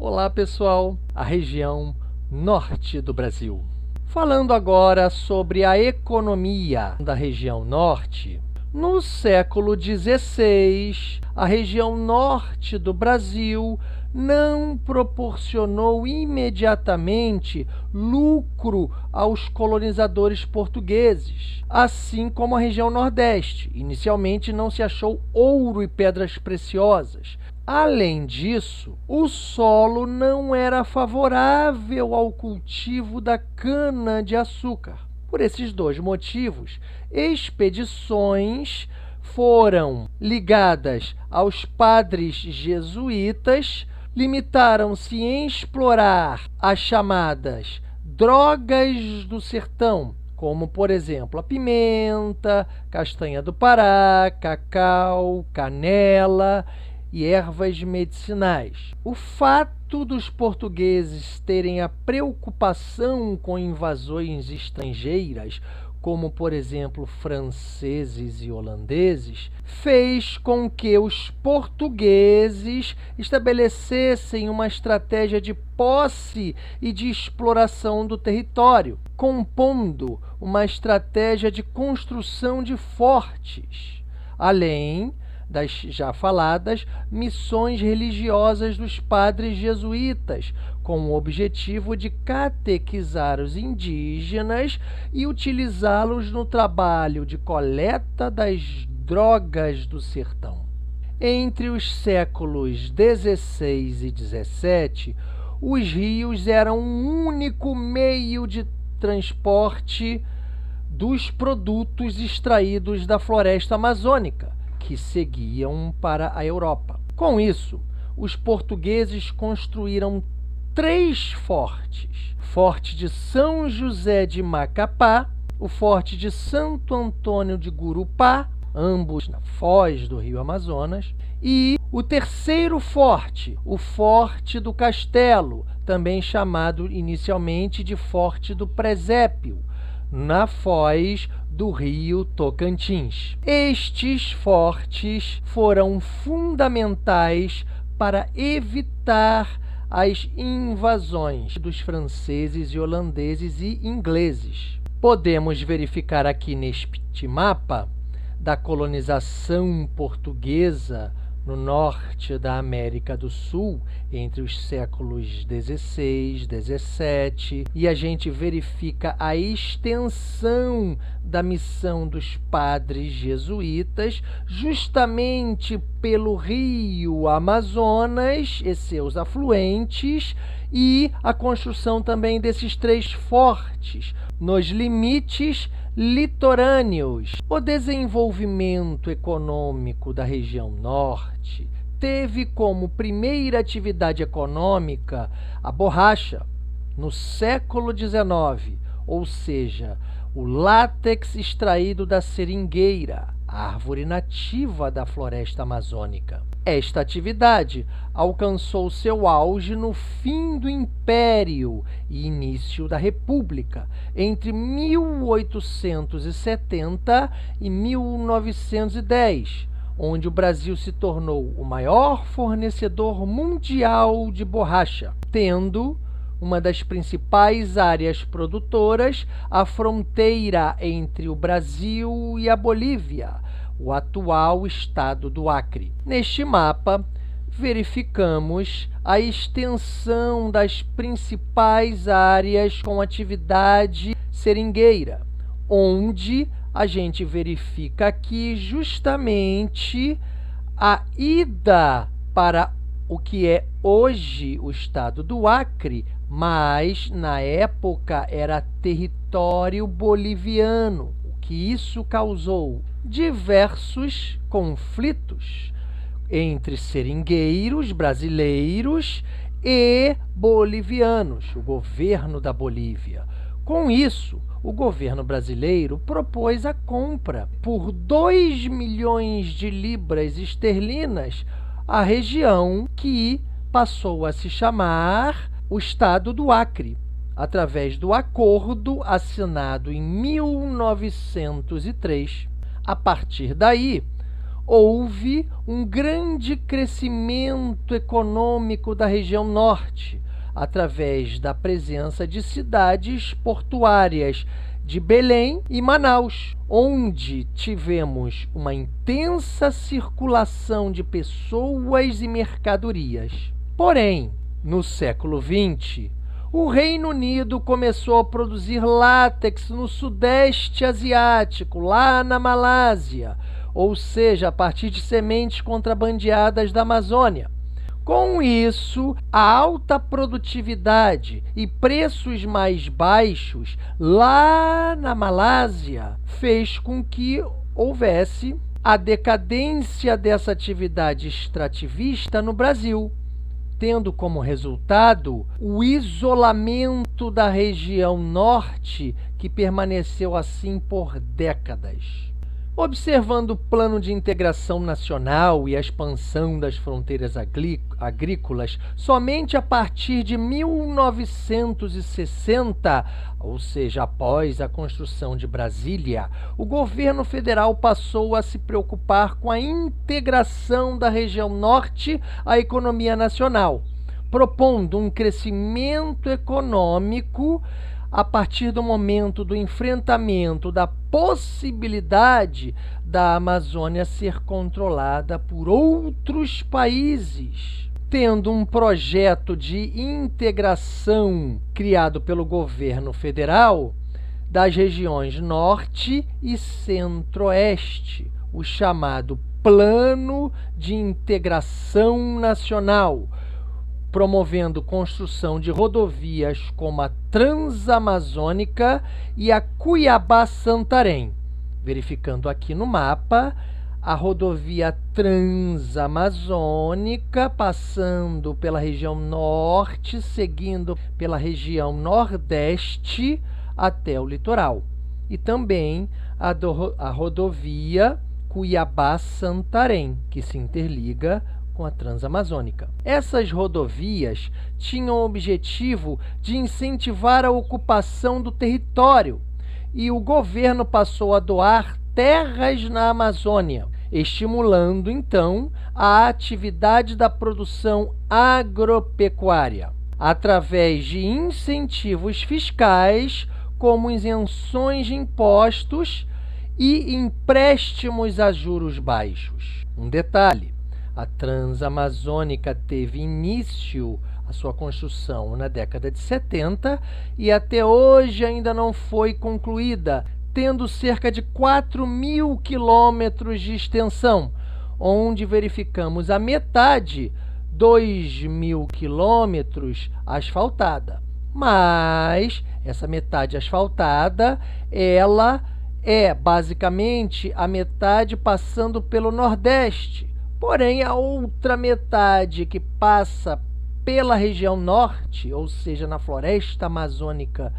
Olá pessoal, a região norte do Brasil. Falando agora sobre a economia da região norte, no século XVI, a região norte do Brasil não proporcionou imediatamente lucro aos colonizadores portugueses, assim como a região nordeste. Inicialmente não se achou ouro e pedras preciosas. Além disso, o solo não era favorável ao cultivo da cana-de-açúcar. Por esses dois motivos, expedições foram ligadas aos padres jesuítas, limitaram-se em explorar as chamadas drogas do sertão, como, por exemplo, a pimenta, castanha do Pará, cacau, canela e ervas medicinais. O fato dos portugueses terem a preocupação com invasões estrangeiras, como, por exemplo, franceses e holandeses, fez com que os portugueses estabelecessem uma estratégia de posse e de exploração do território, compondo uma estratégia de construção de fortes, além das já faladas missões religiosas dos padres jesuítas, com o objetivo de catequizar os indígenas e utilizá-los no trabalho de coleta das drogas do sertão. Entre os séculos XVI e XVII, os rios eram um único meio de transporte dos produtos extraídos da floresta amazônica, que seguiam para a Europa. Com isso, os portugueses construíram 3 fortes: Forte de São José de Macapá, o Forte de Santo Antônio de Gurupá, ambos na foz do rio Amazonas, e o terceiro forte, o Forte do Castelo, também chamado inicialmente de Forte do Presépio, na foz do rio Tocantins. Estes fortes foram fundamentais para evitar as invasões dos franceses e holandeses e ingleses. Podemos verificar aqui neste mapa da colonização portuguesa no norte da América do Sul, entre os séculos XVI, XVII, e a gente verifica a extensão da missão dos padres jesuítas justamente pelo rio Amazonas e seus afluentes, e a construção também desses 3 fortes nos limites litorâneos. O desenvolvimento econômico da região norte teve como primeira atividade econômica a borracha, no século XIX, ou seja, o látex extraído da seringueira, árvore nativa da floresta amazônica. Esta atividade alcançou seu auge no fim do Império e início da República, entre 1870 e 1910, onde o Brasil se tornou o maior fornecedor mundial de borracha, tendo uma das principais áreas produtoras a fronteira entre o Brasil e a Bolívia, o atual estado do Acre. Neste mapa, verificamos a extensão das principais áreas com atividade seringueira, onde a gente verifica aqui justamente a ida para o que é hoje o estado do Acre, mas na época era território boliviano. O que isso causou? Diversos conflitos entre seringueiros brasileiros e bolivianos, o governo da Bolívia. Com isso, o governo brasileiro propôs a compra por 2 milhões de libras esterlinas a região que passou a se chamar o Estado do Acre, através do acordo assinado em 1903. A partir daí, houve um grande crescimento econômico da região norte, através da presença de cidades portuárias de Belém e Manaus, onde tivemos uma intensa circulação de pessoas e mercadorias. Porém, no século XX, o Reino Unido começou a produzir látex no Sudeste Asiático, lá na Malásia, ou seja, a partir de sementes contrabandeadas da Amazônia. Com isso, a alta produtividade e preços mais baixos lá na Malásia fez com que houvesse a decadência dessa atividade extrativista no Brasil, tendo como resultado o isolamento da região norte, que permaneceu assim por décadas. Observando o plano de integração nacional e a expansão das fronteiras agrícolas, somente a partir de 1960, ou seja, após a construção de Brasília, o governo federal passou a se preocupar com a integração da região norte à economia nacional, propondo um crescimento econômico a partir do momento do enfrentamento da possibilidade da Amazônia ser controlada por outros países, tendo um projeto de integração criado pelo governo federal das regiões norte e centro-oeste, o chamado Plano de Integração Nacional, promovendo construção de rodovias como a Transamazônica e a Cuiabá-Santarém. Verificando aqui no mapa, a rodovia Transamazônica, passando pela região norte, seguindo pela região nordeste até o litoral. E também a rodovia Cuiabá-Santarém, que se interliga com a Transamazônica. Essas rodovias tinham o objetivo de incentivar a ocupação do território, e o governo passou a doar terras na Amazônia, estimulando então a atividade da produção agropecuária, através de incentivos fiscais, como isenções de impostos e empréstimos a juros baixos. Um detalhe: a Transamazônica teve início a sua construção na década de 70 e até hoje ainda não foi concluída, tendo cerca de 4.000 quilômetros de extensão, onde verificamos a metade, 2.000 quilômetros, asfaltada. Mas essa metade asfaltada, ela é basicamente a metade passando pelo Nordeste. Porém, a outra metade que passa pela região norte, ou seja, na floresta amazônica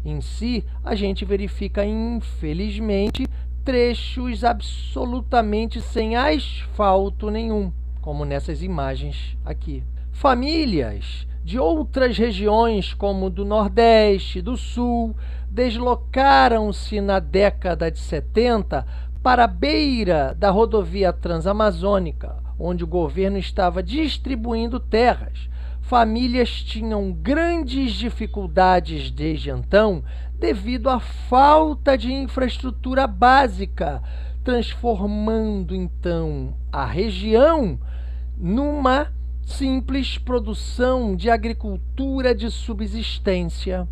em si, a gente verifica, infelizmente, trechos absolutamente sem asfalto nenhum, como nessas imagens aqui. Famílias de outras regiões, como do Nordeste, do Sul, deslocaram-se na década de 70 para a beira da rodovia Transamazônica, onde o governo estava distribuindo terras. Famílias tinham grandes dificuldades desde então devido à falta de infraestrutura básica, transformando então a região numa simples produção de agricultura de subsistência.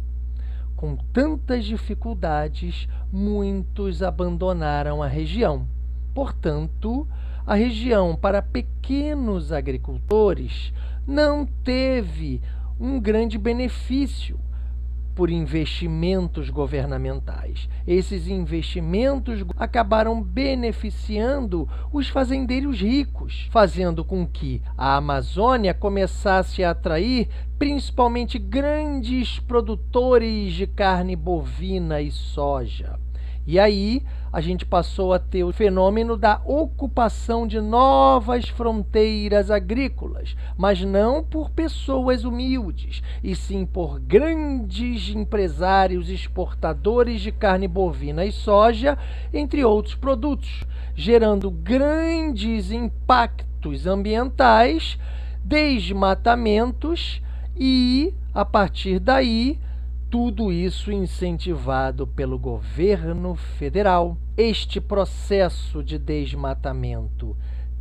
Com tantas dificuldades, muitos abandonaram a região. Portanto, a região para pequenos agricultores não teve um grande benefício por investimentos governamentais. Esses investimentos acabaram beneficiando os fazendeiros ricos, fazendo com que a Amazônia começasse a atrair principalmente grandes produtores de carne bovina e soja. E aí a gente passou a ter o fenômeno da ocupação de novas fronteiras agrícolas, mas não por pessoas humildes, e sim por grandes empresários exportadores de carne bovina e soja, entre outros produtos, gerando grandes impactos ambientais, desmatamentos e, a partir daí, tudo isso incentivado pelo governo federal. Este processo de desmatamento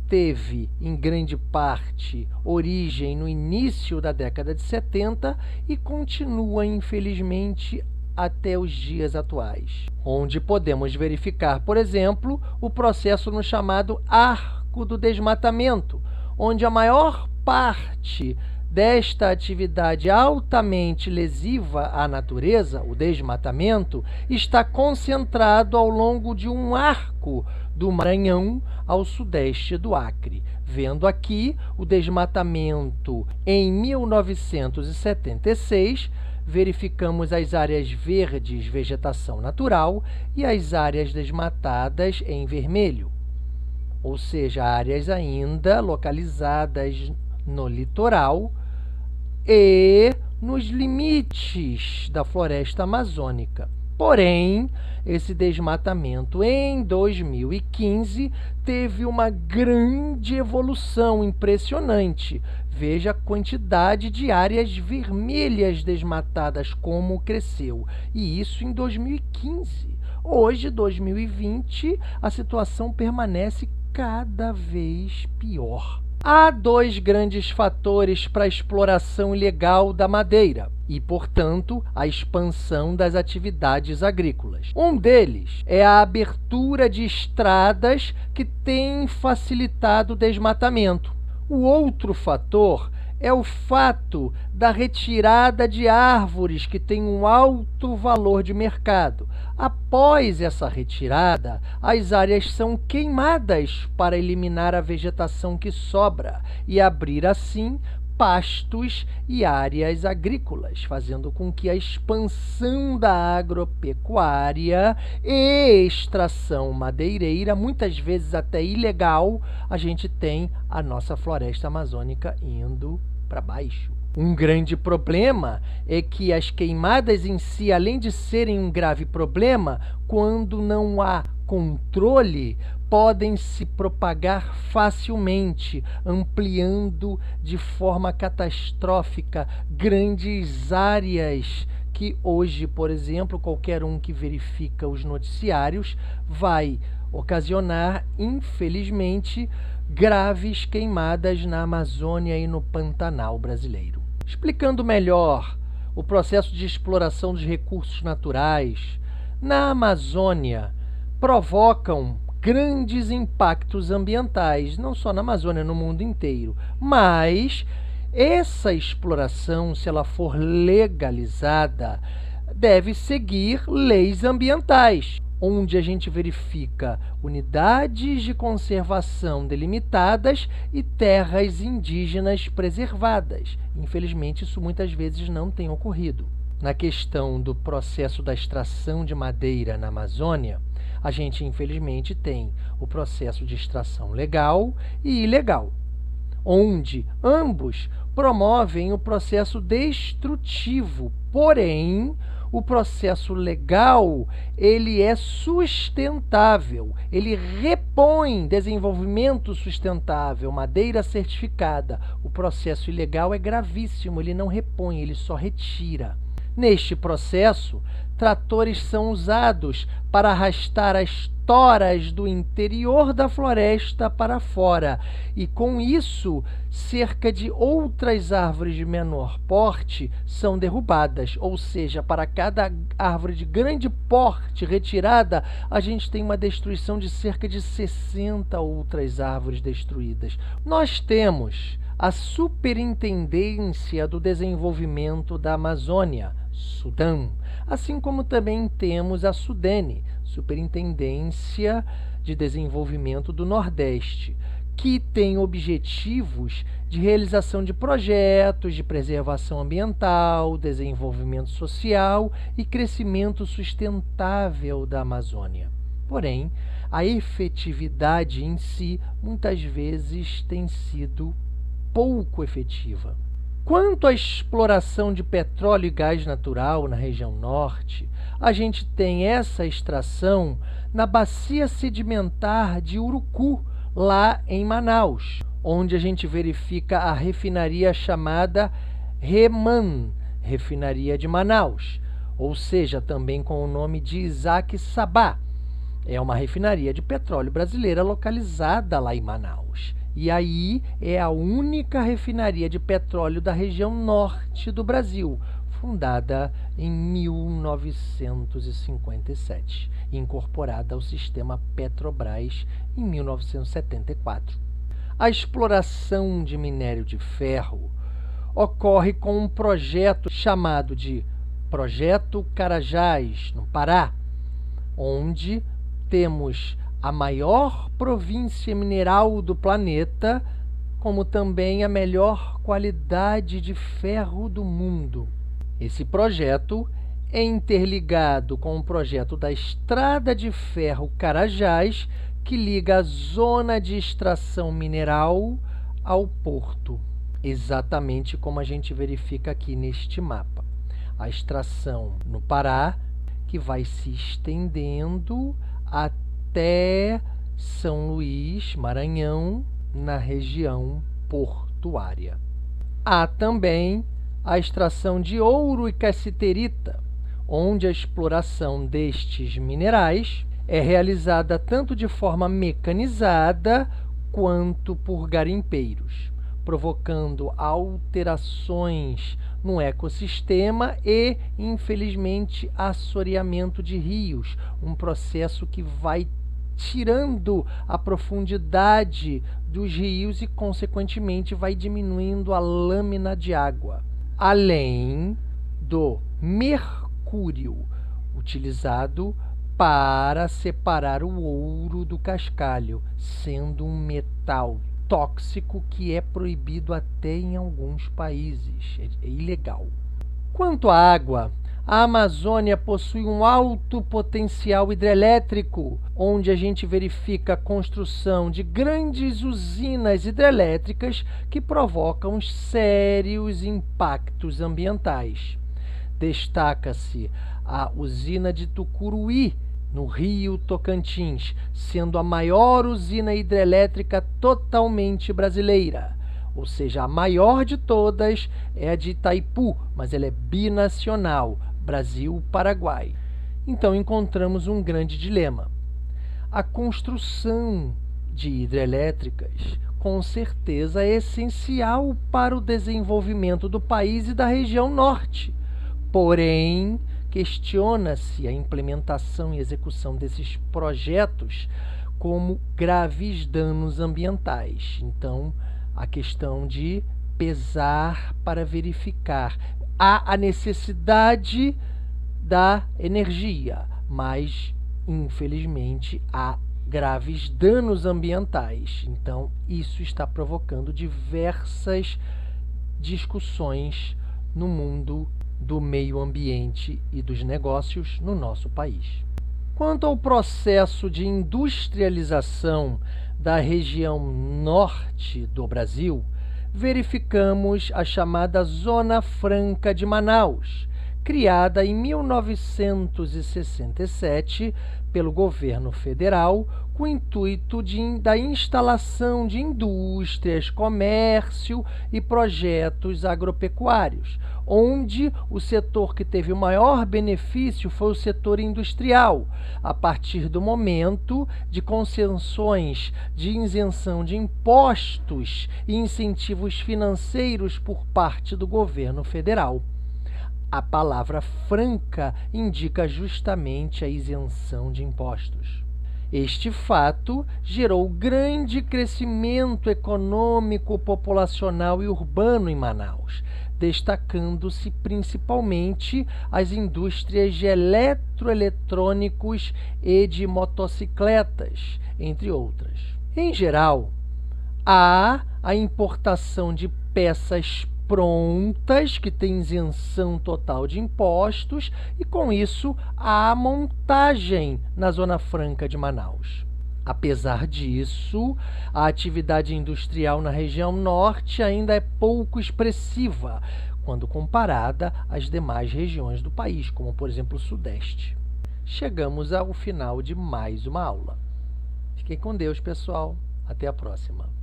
teve, em grande parte, origem no início da década de 70 e continua, infelizmente, até os dias atuais, onde podemos verificar, por exemplo, o processo no chamado Arco do Desmatamento, onde a maior parte desta atividade altamente lesiva à natureza, o desmatamento, está concentrado ao longo de um arco do Maranhão ao sudeste do Acre. Vendo aqui o desmatamento em 1976, verificamos as áreas verdes, vegetação natural, e as áreas desmatadas em vermelho, ou seja, áreas ainda localizadas no litoral e nos limites da floresta amazônica. Porém, esse desmatamento em 2015 teve uma grande evolução impressionante. Veja a quantidade de áreas vermelhas desmatadas, como cresceu. E isso em 2015. Hoje, 2020, a situação permanece cada vez pior. Há dois grandes fatores para a exploração ilegal da madeira e, portanto, a expansão das atividades agrícolas. Um deles é a abertura de estradas que tem facilitado o desmatamento. O outro fator é o fato da retirada de árvores que têm um alto valor de mercado. Após essa retirada, as áreas são queimadas para eliminar a vegetação que sobra e abrir, assim, pastos e áreas agrícolas, fazendo com que a expansão da agropecuária e extração madeireira, muitas vezes até ilegal, a gente tem a nossa floresta amazônica indo para baixo. Um grande problema é que as queimadas em si, além de serem um grave problema, quando não há controle, podem se propagar facilmente, ampliando de forma catastrófica grandes áreas que hoje, por exemplo, qualquer um que verifica os noticiários vai ocasionar, infelizmente, graves queimadas na Amazônia e no Pantanal brasileiro. Explicando melhor o processo de exploração dos recursos naturais, na Amazônia provocam grandes impactos ambientais, não só na Amazônia, no mundo inteiro. Mas essa exploração, se ela for legalizada, deve seguir leis ambientais, onde a gente verifica unidades de conservação delimitadas e terras indígenas preservadas. Infelizmente, isso muitas vezes não tem ocorrido. Na questão do processo da extração de madeira na Amazônia, a gente, infelizmente, tem o processo de extração legal e ilegal, onde ambos promovem o processo destrutivo. Porém, o processo legal, ele é sustentável, ele repõe desenvolvimento sustentável, madeira certificada. O processo ilegal é gravíssimo, ele não repõe, ele só retira. Neste processo, tratores são usados para arrastar as toras do interior da floresta para fora, e com isso, cerca de outras árvores de menor porte são derrubadas, ou seja, para cada árvore de grande porte retirada, a gente tem uma destruição de cerca de 60 outras árvores destruídas. Nós temos a Superintendência do Desenvolvimento da Amazônia, Sudam, assim como também temos a Sudene, Superintendência de Desenvolvimento do Nordeste, que tem objetivos de realização de projetos de preservação ambiental, desenvolvimento social e crescimento sustentável da Amazônia. Porém, a efetividade em si muitas vezes tem sido pouco efetiva. Quanto à exploração de petróleo e gás natural na região norte, a gente tem essa extração na bacia sedimentar de Urucu, lá em Manaus, onde a gente verifica a refinaria chamada REMAN, Refinaria de Manaus, ou seja, também com o nome de Isaac Sabá. É uma refinaria de petróleo brasileira localizada lá em Manaus. E aí é a única refinaria de petróleo da região norte do Brasil, fundada em 1957, e incorporada ao sistema Petrobras em 1974. A exploração de minério de ferro ocorre com um projeto chamado de Projeto Carajás, no Pará, onde temos a maior província mineral do planeta, como também a melhor qualidade de ferro do mundo. Esse projeto é interligado com o projeto da Estrada de Ferro Carajás, que liga a zona de extração mineral ao porto, exatamente como a gente verifica aqui neste mapa. A extração no Pará, que vai se estendendo até São Luís, Maranhão, na região portuária. Há também a extração de ouro e cassiterita, onde a exploração destes minerais é realizada tanto de forma mecanizada quanto por garimpeiros, provocando alterações no ecossistema e, infelizmente, assoreamento de rios, um processo que vai tirando a profundidade dos rios e, consequentemente, vai diminuindo a lâmina de água, além do mercúrio utilizado para separar o ouro do cascalho, sendo um metal tóxico que é proibido até em alguns países, é ilegal. Quanto à água, a Amazônia possui um alto potencial hidrelétrico, onde a gente verifica a construção de grandes usinas hidrelétricas que provocam sérios impactos ambientais. Destaca-se a usina de Tucuruí, no Rio Tocantins, sendo a maior usina hidrelétrica totalmente brasileira. Ou seja, a maior de todas é a de Itaipu, mas ela é binacional, Brasil-Paraguai. Então encontramos um grande dilema. A construção de hidrelétricas, com certeza, é essencial para o desenvolvimento do país e da região norte. Porém, questiona-se a implementação e execução desses projetos como graves danos ambientais. Então, a questão de pesar para verificar. Há a necessidade da energia, mas, infelizmente, há graves danos ambientais. Então, isso está provocando diversas discussões no mundo do meio ambiente e dos negócios no nosso país. Quanto ao processo de industrialização da região norte do Brasil, verificamos a chamada Zona Franca de Manaus, criada em 1967 pelo governo federal com o intuito da instalação de indústrias, comércio e projetos agropecuários, onde o setor que teve o maior benefício foi o setor industrial, a partir do momento de concessões de isenção de impostos e incentivos financeiros por parte do governo federal. A palavra franca indica justamente a isenção de impostos. Este fato gerou grande crescimento econômico, populacional e urbano em Manaus, destacando-se principalmente as indústrias de eletroeletrônicos e de motocicletas, entre outras. Em geral, Há a importação de peças prontas, que tem isenção total de impostos, e com isso há a montagem na Zona Franca de Manaus. Apesar disso, a atividade industrial na região norte ainda é pouco expressiva, quando comparada às demais regiões do país, como por exemplo o Sudeste. Chegamos ao final de mais uma aula. Fiquem com Deus, pessoal. Até a próxima.